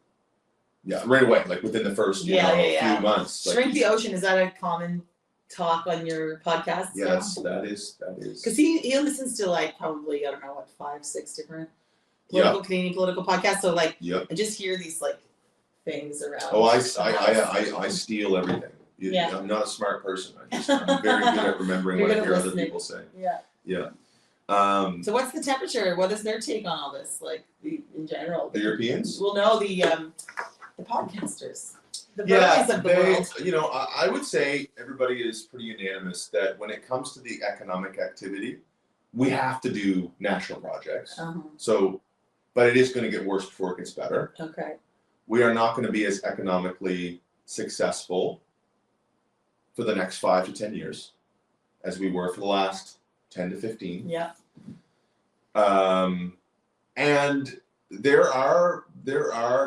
Yeah, right away, like within the first few months. Shrink the ocean, is that a common talk on your podcast? Yes, that is. Because he listens to probably 5-6 different Canadian political podcasts. So I just hear these things around. Oh, I steal everything. I'm not a smart person. I'm very good at remembering what I hear other people say. Yeah. So what's the temperature? What is their take on all this? In general. The Europeans? Well, no, the podcasters. The birdies of the world. I would say everybody is pretty unanimous that when it comes to the economic activity, we have to do national projects. So, but it is going to get worse before it gets better. Okay. We are not going to be as economically successful for the next 5 to 10 years as we were for the last 10 to 15. Yeah. And there are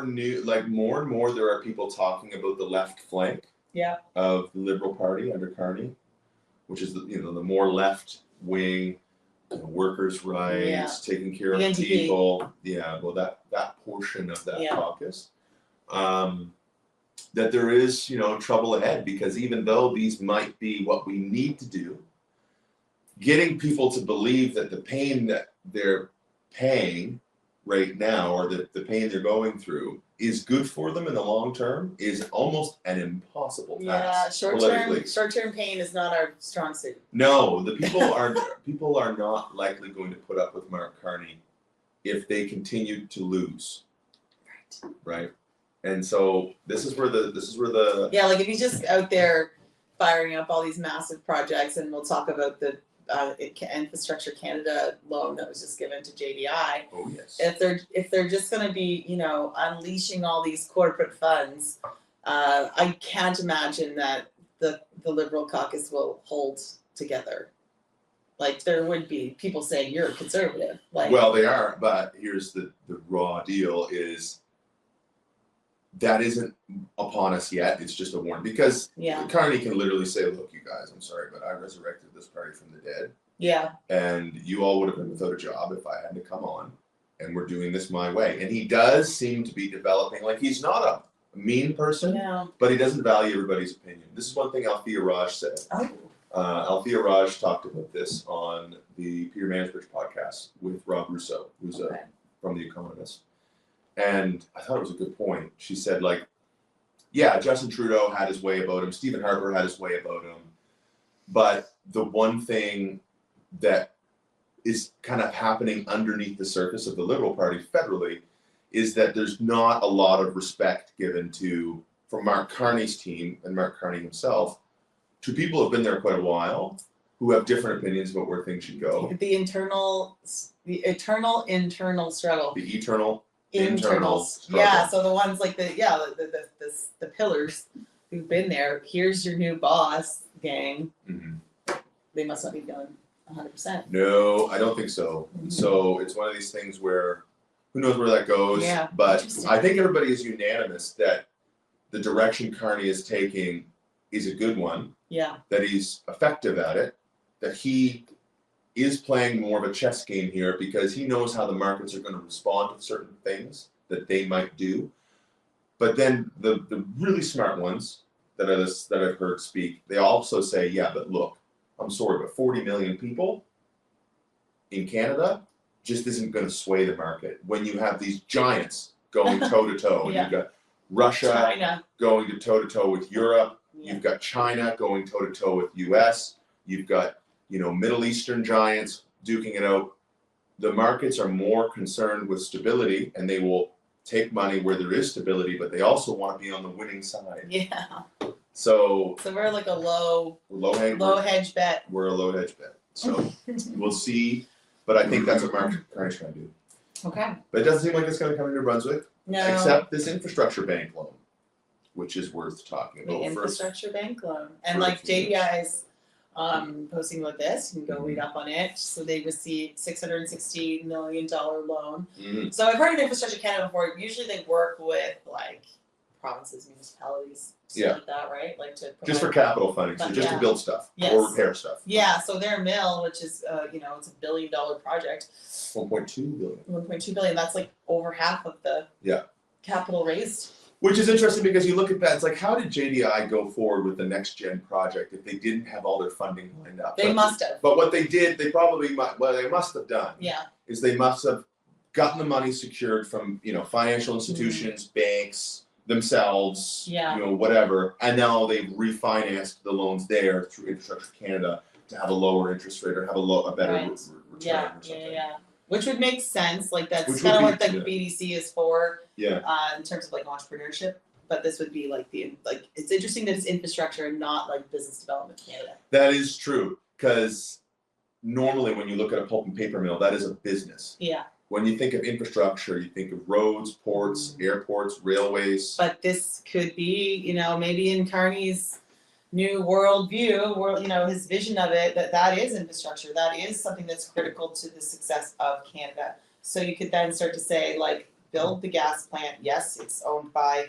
new, more and more there are people talking about the left flank of the Liberal Party under Carney which is the more left wing, workers' rights, taking care of NDP. people. Yeah, well, that portion of that caucus, that there is trouble ahead, because even though these might be what we need to do, getting people to believe that the pain that they're paying right now, or that the pain they're going through, is good for them in the long term is almost an impossible task. Yeah, short term pain is not our strong suit. No, the people are not likely going to put up with Mark Carney if they continue to lose. Right. And so this is where the yeah, like if he's just out there firing up all these massive projects, and we'll talk about the Infrastructure Canada loan that was just given to JDI. Oh yes. If they're just going to be unleashing all these corporate funds, I can't imagine that the Liberal caucus will hold together. Like there would be people saying you're a conservative. Like, well, they are, but here's the raw deal is that isn't upon us yet. It's just a warning, because Carney can literally say, look, you guys, I'm sorry, but I resurrected this party from the dead. Yeah. And you all would have been without a job if I had to come on, and we're doing this my way. And he does seem to be developing, like he's not a mean person, but he doesn't value everybody's opinion. This is one thing Althea Raj said. Oh. Althea Raj talked about this on the Peter Mansbridge podcast with Rob Rousseau, who's from The Economist. And I thought it was a good point. She said, like, yeah, Justin Trudeau had his way about him. Stephen Harper had his way about him. But the one thing that is kind of happening underneath the surface of the Liberal Party federally is that there's not a lot of respect given from Mark Carney's team and Mark Carney himself to people who have been there quite a while, who have different opinions about where things should go. The eternal internal struggle. The eternal internal struggle. Yeah, so the ones like the pillars who've been there, here's your new boss, gang. Mm-hmm. They must not be feeling 100%. No, I don't think so. Mm-hmm. So it's one of these things where who knows where that goes. Yeah, but I think everybody is unanimous that the direction Carney is taking is a good one. Yeah. That he's effective at it, that he is playing more of a chess game here, because he knows how the markets are going to respond to certain things that they might do. But then the really smart ones that I've heard speak, they also say, yeah, but look, I'm sorry, but 40 million people in Canada just isn't going to sway the market when you have these giants going toe to toe. You've got Russia going toe to toe with Europe. You've got China going toe to toe with US. You've got Middle Eastern giants duking it out. The markets are more concerned with stability, and they will take money where there is stability, but they also want to be on the winning side. Yeah. So we're like a low hedge bet. We're a low hedge bet. So we'll see. But I think that's what Mark Carney's trying to do. Okay. But it doesn't seem like it's going to come into Brunswick. No. Except this infrastructure bank loan, which is worth talking about. The infrastructure bank loan. And like JDI's posting about this, you can go read up on it. So they received $660 million loan. Mm-hmm. So I've heard of Infrastructure Canada before. Usually they work with like provinces, municipalities, stuff like that, right? Like to just for capital funding, so just to build stuff or repair stuff. Yeah, so their mill, which is it's $1 billion project. 1.2 billion. 1.2 billion. That's like over half of the capital raised. Which is interesting, because you look at that, it's like, how did JDI go forward with the next gen project if they didn't have all their funding lined up? They must have. But what they did, they must have done. Yeah. Is they must have gotten the money secured from financial institutions, banks themselves, whatever, and now they've refinanced the loans there through Infrastructure Canada to have a lower interest rate or have a better return or something. Yeah. Which would make sense. Like that's kind of what the BDC is for. Yeah. In terms of like entrepreneurship, but this would be like it's interesting that it's infrastructure and not like business development Canada. That is true, because normally when you look at a pulp and paper mill, that is a business. Yeah. When you think of infrastructure, you think of roads, ports, airports, railways. But this could be, maybe in Carney's new world view, his vision of it, that is infrastructure. That is something that's critical to the success of Canada. So you could then start to say, like, build the gas plant. Yes, it's owned by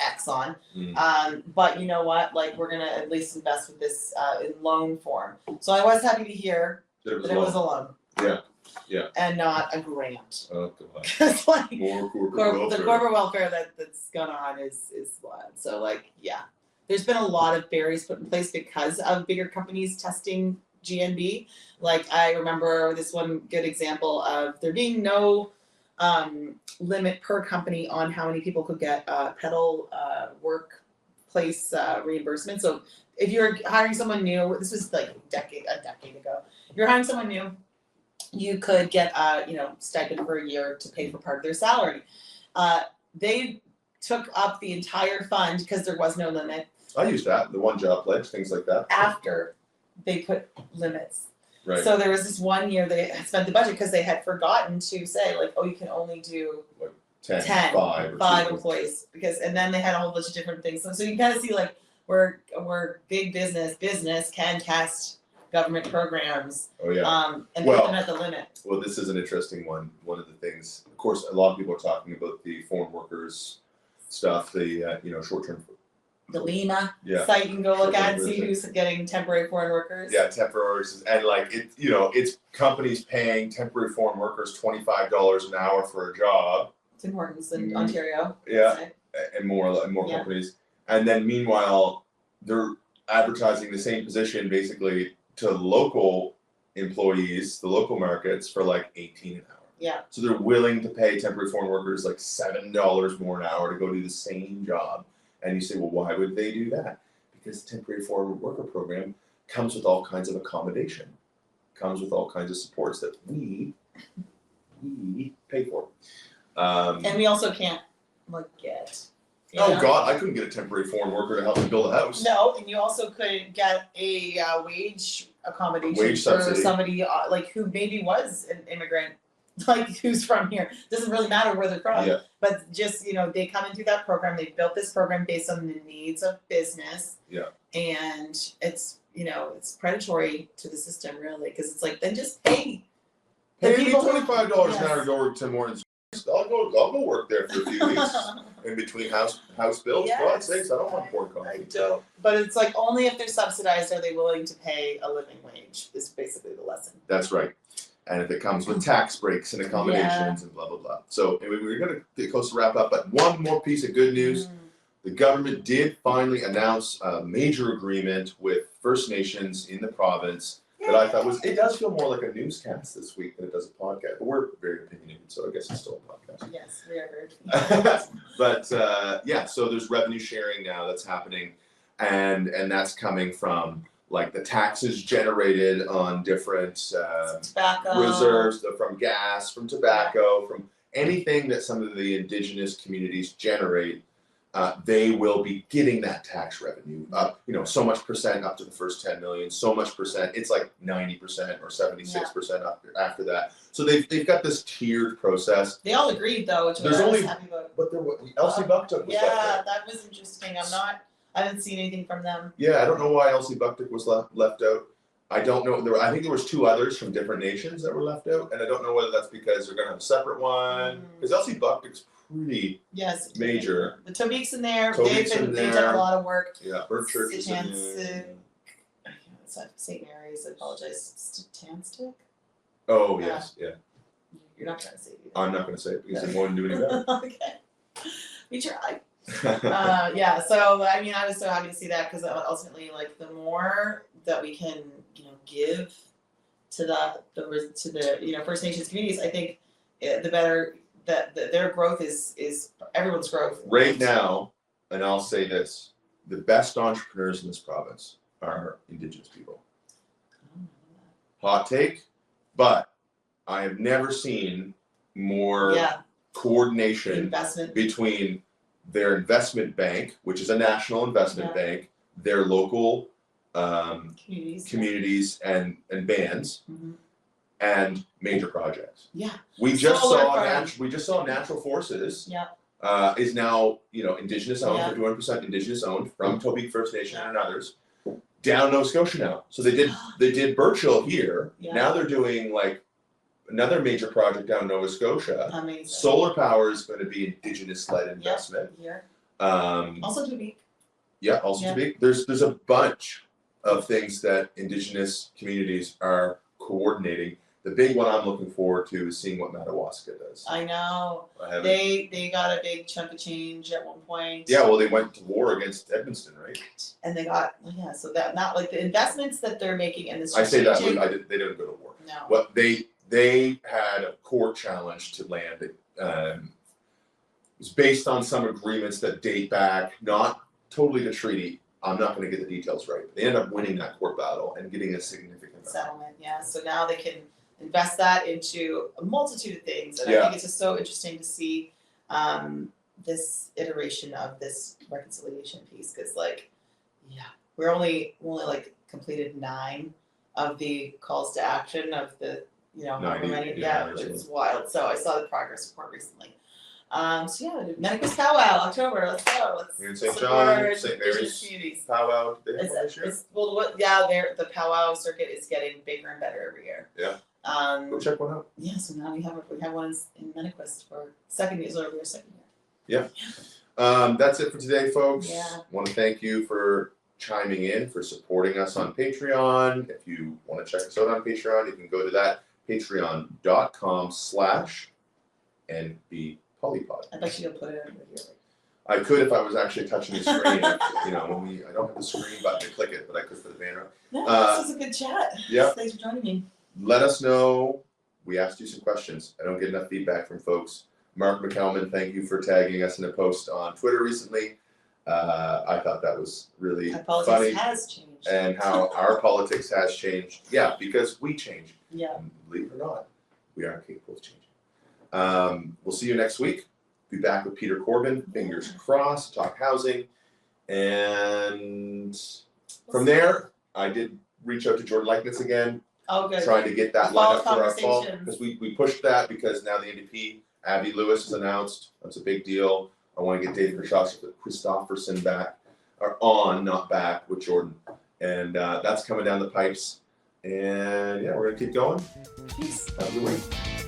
X on. But you know what? Like, we're gonna at least invest with this in loan form. So I was happy to hear that it was a loan. Yeah. And not a grant. Oh god. Because like More corporate the welfare. corporate welfare that's gone on is wild. So like, yeah, there's been a lot of barriers put in place because of bigger companies testing GNB. Like, I remember this one good example of there being no limit per company on how many people could get pedal workplace reimbursement. So if you're hiring someone new, this was like a decade ago. If you're hiring someone new, you could get stipend for a year to pay for part of their salary. They took up the entire fund because there was no limit. I used that, the one job pledge, things like that. After they put limits. Right. So there was this one year they had spent the budget because they had forgotten to say like, oh, you can only do 10, 5 employees, and then they had a whole bunch of different things. So you kind of see like where big business can test government programs. Oh yeah. And put them at the limit. Well, this is an interesting one. One of the things, of course, a lot of people are talking about the foreign workers stuff, the short-term. The Lima Yeah. site you can go look at and Short-term see who's getting temporary foreign workers. Yeah, temporary workers, and like it's companies paying temporary foreign workers $25 an hour for a job. Tim Hortons in Ontario. Yeah, and more companies, and then meanwhile they're advertising the same position basically to local employees, the local markets, for like 18 an hour. Yeah. So they're willing to pay temporary foreign workers like $7 more an hour to go do the same job. And you say, well, why would they do that? Because the temporary foreign worker program comes with all kinds of accommodation, comes with all kinds of supports that we pay for. And we also can't get. God, I couldn't get a temporary foreign worker to help me build a house. No, and you also couldn't get a wage accommodation Wage for subsidy. somebody like who maybe was an immigrant, like who's from here. Doesn't really matter where they're from. Yeah. But just they come in through that program. They built this program based on the needs of business. Yeah. And it's it's predatory to the system really, because it's like, then just pay. Pay me $25 an hour to go work 10 more. I'll go work there for a few weeks in between house bills. Yes. For God's sakes, I don't want poor coffee. I don't. But it's like, only if they're subsidized are they willing to pay a living wage, is basically the lesson. That's right. And if it comes with tax breaks and accommodations and blah, blah, blah. So anyway, we're going to get close to wrap up, but one more piece of good news. The government did finally announce a major agreement with First Nations in the province that I thought it does feel more like a newscast this week than it does a podcast. But we're very opinionated, so I guess it's still a podcast. Yes, we are very But so there's revenue sharing now that's happening, and that's coming from like the taxes generated on different tobacco reserves, from gas, from tobacco, from anything that some of the indigenous communities generate. They will be getting that tax revenue up, so much percent up to the first 10 million, so much percent. It's like 90% or 76% up after that. So they've got this tiered process. They all agreed though, which There's I was only- happy about. But Elsie Bucktook was left out. That was interesting. I haven't seen anything from them. Yeah, I don't know why Elsie Bucktook was left out. I don't know. I think there was 2 others from different nations that were left out, and I don't know whether that's because they're going to have a separate one. Because Elsie Bucktook's pretty major. The Tobique's in there. Tobique's They've done a lot of work. Yeah, Bird Church is in there. It's not St. Mary's. I apologize. Tanstick? Oh yes, yeah. You're not trying to say it either. I'm not going to say it because it won't do any better. Okay. We tried. So I mean, I was so happy to see that, because ultimately, like, the more that we can, give to the First Nations communities, I think the better that their growth is everyone's growth. Right now, and I'll say this: the best entrepreneurs in this province are Indigenous people. Hot take, but I have never seen more coordination investment between their investment bank, which is a national investment bank, their local communities and bands, and major projects. Yeah. We just saw Natural Forces. Yeah. Is now Indigenous owned, 51% Indigenous owned, from Tobique First Nation and others, down Nova Scotia now. So they did Birchill here. Yeah. Now they're doing like another major project down Nova Scotia. Amazing. Solar power is going to be Indigenous led investment. Here. Also to be. Yeah, also to be. There's a bunch of things that Indigenous communities are coordinating. The big one I'm looking forward to is seeing what Madawaska does. I know. I haven't- They got a big chunk of change at one point. Yeah, well, they went to war against Edmundston, right? And they got so that not like the investments that they're making in the I say strategic. that they didn't go to war. No. What they had a court challenge to land that was based on some agreements that date back, not totally the treaty. I'm not going to get the details right. But they ended up winning that court battle and getting a significant amount. Settlement, yeah. So now they can invest that into a multitude of things, and I Yeah. think it's just so interesting to see this iteration of this reconciliation piece because, like, yeah, we're only like completed 9 of the calls to action of the however 90, many. yeah, Yeah, that's it's wild. So I saw the progress report recently. So yeah, Medicus Powwow, October. Let's go. Let's You're in St. support John, St. Indigenous Mary's communities. powwow. They have one this year? The powwow circuit is getting bigger and better every year. Yeah. Go Um, check one out. yeah, so now we have one in Mennequist for second year. That's it for today, folks. Yeah. Want to thank you for chiming in, for supporting us on Patreon. If you want to check us out on Patreon, you can go to that patreon.com/NBPolipod. I bet you you'll put it under here. I could if I was actually touching the screen. I don't have the screen button to click it, but I could for the banner. No, this was a good chat. Yeah. Thanks for joining me. Let us know. We asked you some questions. I don't get enough feedback from folks. Mark McKelman, thank you for tagging us in a post on Twitter recently. I thought that was really My funny. politics has changed. And how our politics has changed. Yeah, because we change. Yeah. And believe it or not, we are capable of changing. We'll see you next week. Be back with Peter Corbin. Fingers crossed. Talk housing. And from there, I did reach out to Jordan Likeness again. Oh, good. Trying to get that The fall lined up for our fall. conversations. Because we pushed that because now the NDP, Abby Lewis is announced. That's a big deal. I want to get David Christopherson back, or on, not back, with Jordan. And that's coming down the pipes. And yeah, we're going to keep going. Peace. Have a good week.